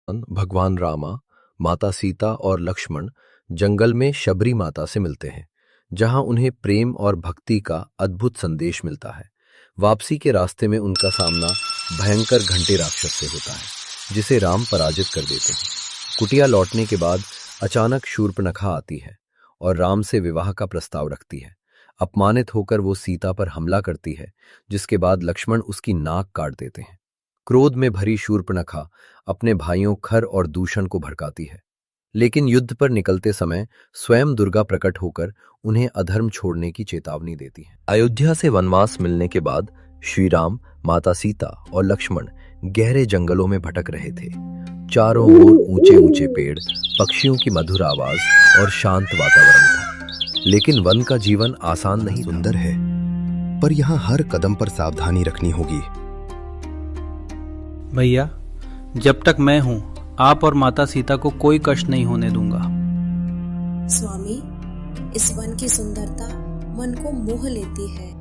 भगवान रामा, माता सीता और लक्ष्मण जंगल में शबरी माता से मिलते हैं, जहां उन्हें प्रेम और भक्ति का अद्भुत संदेश मिलता है। वापसी के रास्ते में उनका सामना भयंकर घंटे राक्षस से होता है, जिसे राम पराजित कर देते हैं। कुटिया लौटने के बाद अचानक शूर्पणखा आती है और राम से विवाह का प्रस्ताव रखती है। अपमानित होकर वो सीता पर हमला करती है, जिसके बाद लक्ष्मण उसकी नाक काट देते हैं। क्रोध में भरी शूर्पणखा अपने भाइयों खर और दूषण को भड़काती है, लेकिन युद्ध पर निकलते समय स्वयं दुर्गा प्रकट होकर उन्हें अधर्म छोड़ने की चेतावनी देती है। अयोध्या से वनवास मिलने के बाद श्री राम, माता सीता और लक्ष्मण गहरे जंगलों में भटक रहे थे। चारों ओर ऊंचे ऊंचे पेड़, पक्षियों की मधुर आवाज और शांत वातावरण था। लेकिन वन का जीवन आसान नहीं, सुंदर है, पर यहाँ हर कदम पर सावधानी रखनी होगी। भैया, जब तक मैं हूं, आप और माता सीता को कोई कष्ट नहीं होने दूंगा। स्वामी, इस वन की सुंदरता मन को मोह लेती है।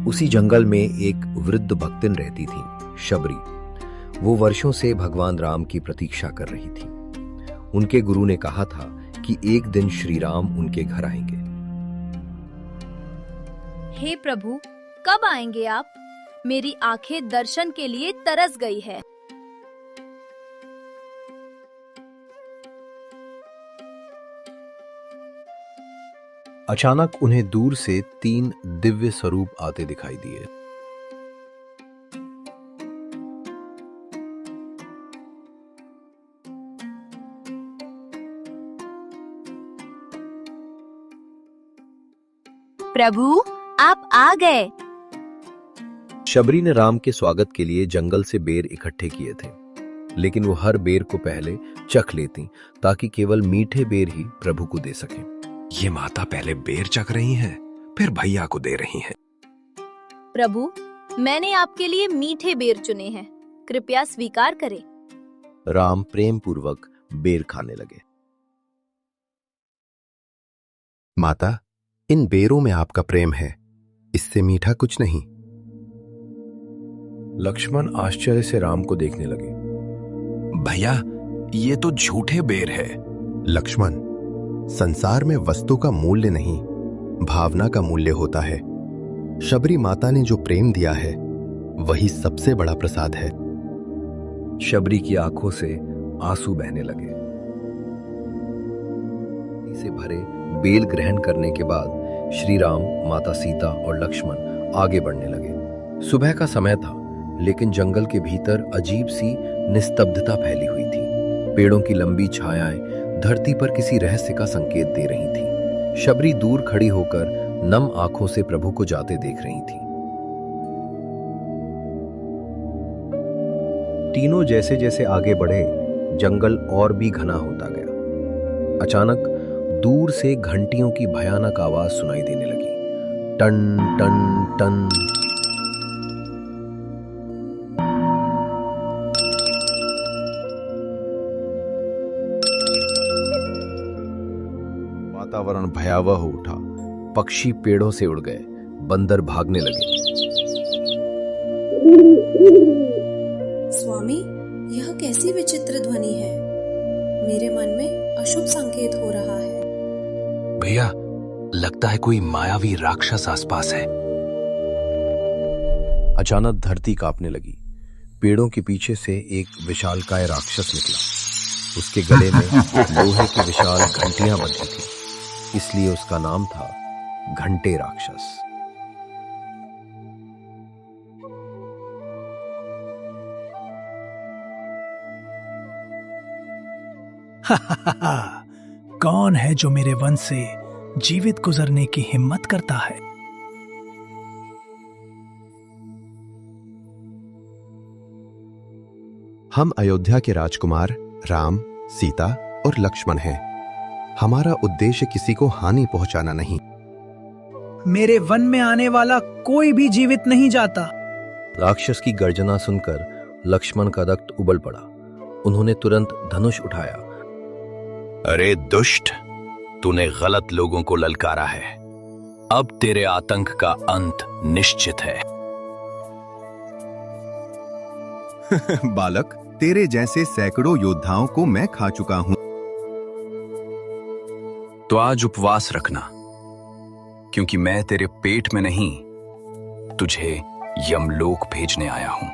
उसी जंगल में एक वृद्ध भक्तिन रहती थी, शबरी। वो वर्षों से भगवान राम की प्रतीक्षा कर रही थी। उनके गुरु ने कहा था कि एक दिन श्री राम उनके घर आएंगे। हे प्रभु, कब आएंगे आप? मेरी आंखें दर्शन के लिए तरस गई है। अचानक उन्हें दूर से 3 दिव्य स्वरूप आते दिखाई दिए। प्रभु, आप आ गए। शबरी ने राम के स्वागत के लिए जंगल से बेर इकट्ठे किए थे, लेकिन वो हर बेर को पहले चख लेती ताकि केवल मीठे बेर ही प्रभु को दे सकें। ये माता पहले बेर चख रही हैं, फिर भैया को दे रही हैं। प्रभु, मैंने आपके लिए मीठे बेर चुने हैं, कृपया स्वीकार करें। राम प्रेम पूर्वक बेर खाने लगे। माता, इन बेरों में आपका प्रेम है, इससे मीठा कुछ नहीं। लक्ष्मण आश्चर्य से राम को देखने लगे। भैया, ये तो झूठे बेर है। लक्ष्मण, संसार में वस्तु का मूल्य नहीं, भावना का मूल्य होता है। शबरी माता ने जो प्रेम दिया है, वही सबसे बड़ा प्रसाद है। शबरी की आंखों से आंसू बहने लगे। से भरे बेल ग्रहण करने के बाद श्री राम, माता सीता और लक्ष्मण आगे बढ़ने लगे। सुबह का समय था, लेकिन जंगल के भीतर अजीब सी निस्तब्धता फैली हुई थी। पेड़ों की लंबी छायाएं धरती पर किसी रहस्य का संकेत दे रही थी। शबरी दूर खड़ी होकर नम आंखों से प्रभु को जाते देख रही थी। तीनों जैसे जैसे आगे बढ़े, जंगल और भी घना होता गया। अचानक दूर से घंटियों की भयानक आवाज सुनाई देने लगी। टन टन टन। वातावरण भयावह हो उठा। पक्षी पेड़ों से उड़ गए, बंदर भागने लगे। स्वामी, यह कैसी विचित्र ध्वनि है? मेरे मन में अशुभ संकेत हो रहा है। भैया, लगता है कोई मायावी राक्षस आसपास है। अचानक धरती कांपने लगी। पेड़ों के पीछे से एक विशालकाय राक्षस निकला। उसके गले में लोहे की विशाल घंटियां बंधी थी, इसलिए उसका नाम था घंटे राक्षस। कौन है जो मेरे वन से जीवित गुजरने की हिम्मत करता है? हम अयोध्या के राजकुमार राम, सीता और लक्ष्मण हैं। हमारा उद्देश्य किसी को हानि पहुंचाना नहीं। मेरे वन में आने वाला कोई भी जीवित नहीं जाता। राक्षस की गर्जना सुनकर लक्ष्मण का रक्त उबल पड़ा। उन्होंने तुरंत धनुष उठाया। अरे दुष्ट, तूने गलत लोगों को ललकारा है। अब तेरे आतंक का अंत निश्चित है। बालक, तेरे जैसे सैकड़ों योद्धाओं को मैं खा चुका हूं। तो आज उपवास रखना, क्योंकि मैं तेरे पेट में नहीं, तुझे यमलोक भेजने आया हूं।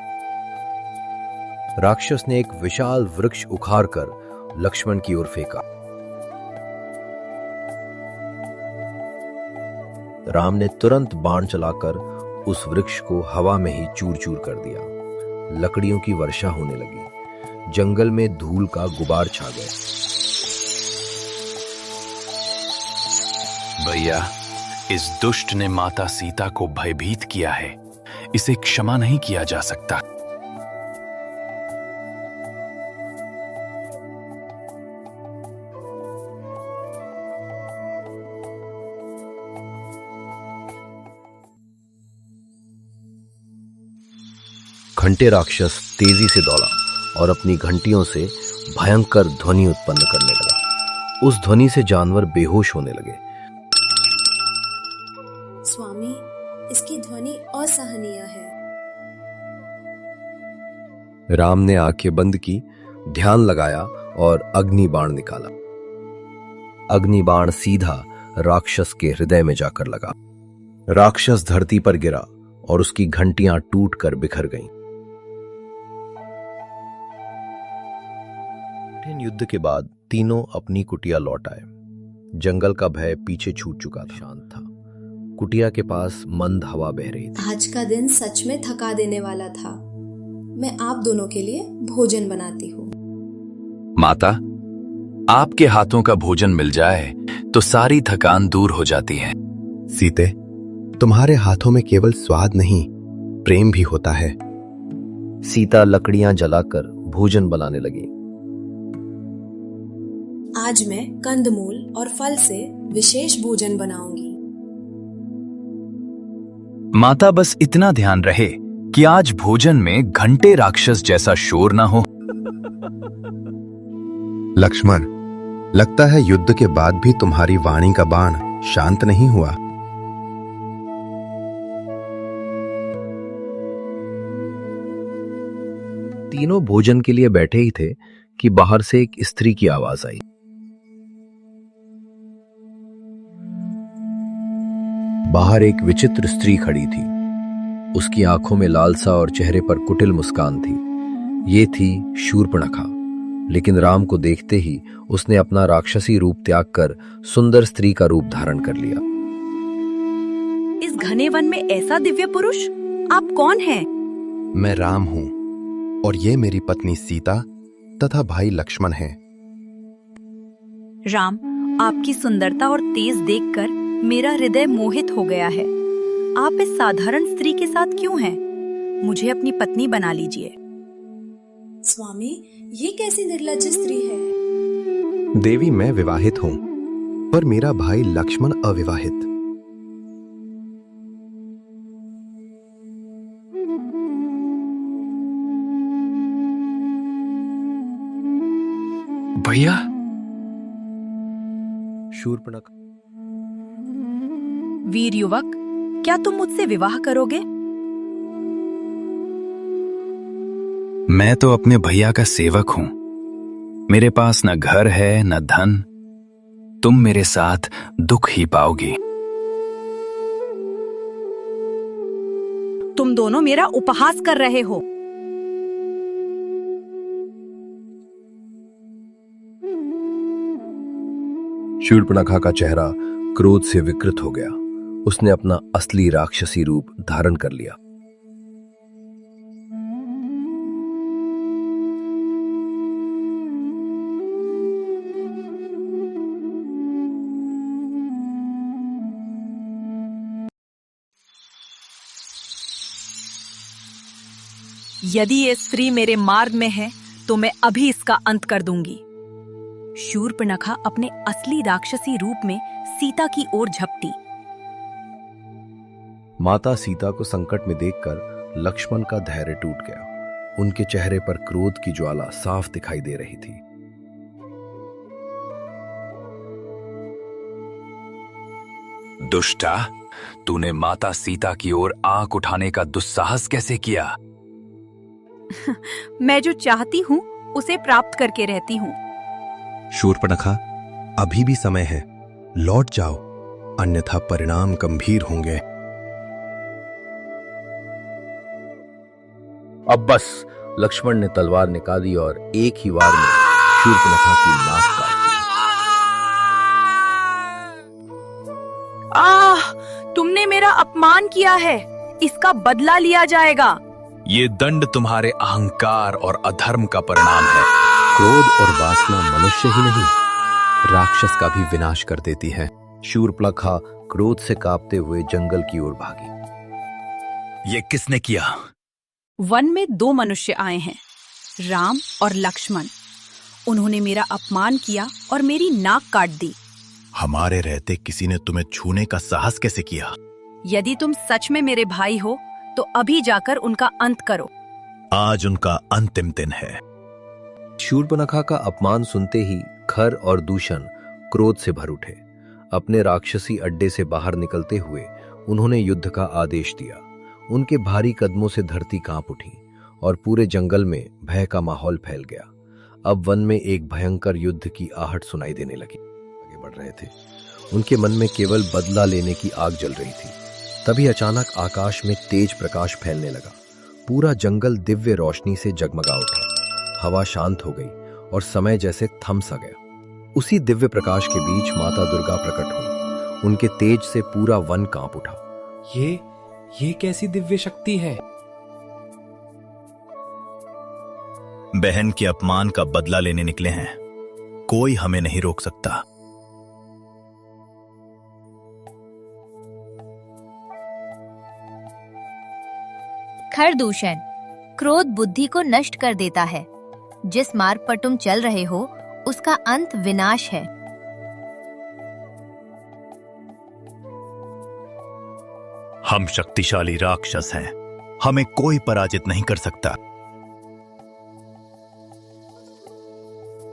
राक्षस ने एक विशाल वृक्ष उखाड़कर लक्ष्मण की ओर फेंका। राम ने तुरंत बाण चलाकर उस वृक्ष को हवा में ही चूर चूर कर दिया। लकड़ियों की वर्षा होने लगी। जंगल में धूल का गुबार छा गया। भैया, इस दुष्ट ने माता सीता को भयभीत किया है। इसे क्षमा नहीं किया जा सकता। घंटे राक्षस तेजी से दौड़ा और अपनी घंटियों से भयंकर ध्वनि उत्पन्न करने लगा। उस ध्वनि से जानवर बेहोश होने लगे। स्वामी, इसकी ध्वनि असहनीय है। राम ने आंखें बंद की, ध्यान लगाया और अग्नि बाण निकाला। अग्नि बाण सीधा राक्षस के हृदय में जाकर लगा। राक्षस धरती पर गिरा और उसकी घंटियां टूटकर बिखर गईं। कठिन युद्ध के बाद तीनों अपनी कुटिया लौट आए। जंगल का भय पीछे छूट चुका था। शांत था। कुटिया के पास मंद हवा बह रही थी। आज का दिन सच में थका देने वाला था। मैं आप दोनों के लिए भोजन बनाती हूँ। माता, आपके हाथों का भोजन मिल जाए तो सारी थकान दूर हो जाती है। सीते, तुम्हारे हाथों में केवल स्वाद नहीं, प्रेम भी होता है। सीता लकड़ियां जलाकर भोजन बनाने लगी। आज मैं कंदमूल और फल से विशेष भोजन बनाऊंगी। माता, बस इतना ध्यान रहे कि आज भोजन में घंटे राक्षस जैसा शोर ना हो। लक्ष्मण, लगता है युद्ध के बाद भी तुम्हारी वाणी का बाण शांत नहीं हुआ। तीनों भोजन के लिए बैठे ही थे कि बाहर से एक स्त्री की आवाज आई। बाहर एक विचित्र स्त्री खड़ी थी। उसकी आंखों में लालसा और चेहरे पर कुटिल मुस्कान थी। ये थी शूर्पणखा। लेकिन राम को देखते ही उसने अपना राक्षसी रूप त्याग कर सुंदर स्त्री का रूप धारण कर लिया। इस घने वन में ऐसा दिव्य पुरुष, आप कौन हैं? मैं राम हूं और ये मेरी पत्नी सीता तथा भाई लक्ष्मण हैं। राम, आपकी सुंदरता और तेज देखकर मेरा हृदय मोहित हो गया है। आप इस साधारण स्त्री के साथ क्यों हैं? मुझे अपनी पत्नी बना लीजिए। स्वामी, ये कैसी निर्लज्ज स्त्री है? देवी, मैं विवाहित हूं, पर मेरा भाई लक्ष्मण अविवाहित। भैया, शूर्पणखा, वीर युवक, क्या तुम मुझसे विवाह करोगे? मैं तो अपने भैया का सेवक हूं। मेरे पास न घर है न धन। तुम मेरे साथ दुख ही पाओगी। तुम दोनों मेरा उपहास कर रहे हो। शूर्पणखा का चेहरा क्रोध से विकृत हो गया। उसने अपना असली राक्षसी रूप धारण कर लिया। यदि ये स्त्री मेरे मार्ग में है तो मैं अभी इसका अंत कर दूंगी। शूर्पणखा अपने असली राक्षसी रूप में सीता की ओर झपटी। माता सीता को संकट में देखकर लक्ष्मण का धैर्य टूट गया। उनके चेहरे पर क्रोध की ज्वाला साफ दिखाई दे रही थी। दुष्टा, तूने माता सीता की ओर आंख उठाने का दुस्साहस कैसे किया? मैं जो चाहती हूँ उसे प्राप्त करके रहती हूँ। शूर्पणखा, अभी भी समय है, लौट जाओ, अन्यथा परिणाम गंभीर होंगे। अब बस, लक्ष्मण ने तलवार निकाली और एक ही वार में शूर्पणखा की नाक काट दी। आह, तुमने मेरा अपमान किया है, इसका बदला लिया जाएगा। ये दंड तुम्हारे अहंकार और अधर्म का परिणाम है। क्रोध और वासना मनुष्य ही नहीं, राक्षस का भी विनाश कर देती है। शूर्पणखा क्रोध से कांपते हुए जंगल की ओर भागी। ये किसने किया? वन में 2 मनुष्य आए हैं, राम और लक्ष्मण। उन्होंने मेरा अपमान किया और मेरी नाक काट दी। हमारे रहते किसी ने तुम्हें छूने का साहस कैसे किया? यदि तुम सच में मेरे भाई हो तो अभी जाकर उनका अंत करो। आज उनका अंतिम दिन है। शूर्पणखा का अपमान सुनते ही खर और दूषण क्रोध से भर उठे। अपने राक्षसी अड्डे से बाहर निकलते हुए उन्होंने युद्ध का आदेश दिया। उनके भारी कदमों से धरती कांप उठी और पूरे जंगल में भय का माहौल फैल गया। अब वन में एक भयंकर युद्ध की आहट सुनाई देने लगी। आगे बढ़ रहे थे, उनके मन में केवल बदला लेने की आग जल रही थी। तभी अचानक आकाश में तेज प्रकाश फैलने लगा। पूरा जंगल दिव्य रोशनी से जगमगा उठा। हवा शांत हो गई और समय जैसे थम सा गया। उसी दिव्य प्रकाश के बीच माता दुर्गा प्रकट हुई। उनके तेज से पूरा वन कांप उठा। ये कैसी दिव्य शक्ति है? बहन के अपमान का बदला लेने निकले हैं, कोई हमें नहीं रोक सकता। खरदूषण, क्रोध बुद्धि को नष्ट कर देता है। जिस मार्ग पर तुम चल रहे हो उसका अंत विनाश है। हम शक्तिशाली राक्षस हैं, हमें कोई पराजित नहीं कर सकता।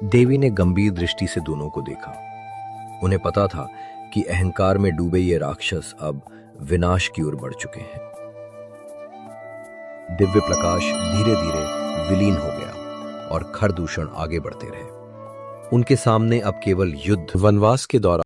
देवी ने गंभीर दृष्टि से दोनों को देखा। उन्हें पता था कि अहंकार में डूबे ये राक्षस अब विनाश की ओर बढ़ चुके हैं। दिव्य प्रकाश धीरे धीरे विलीन हो गया और खरदूषण आगे बढ़ते रहे। उनके सामने अब केवल युद्ध। वनवास के दौरान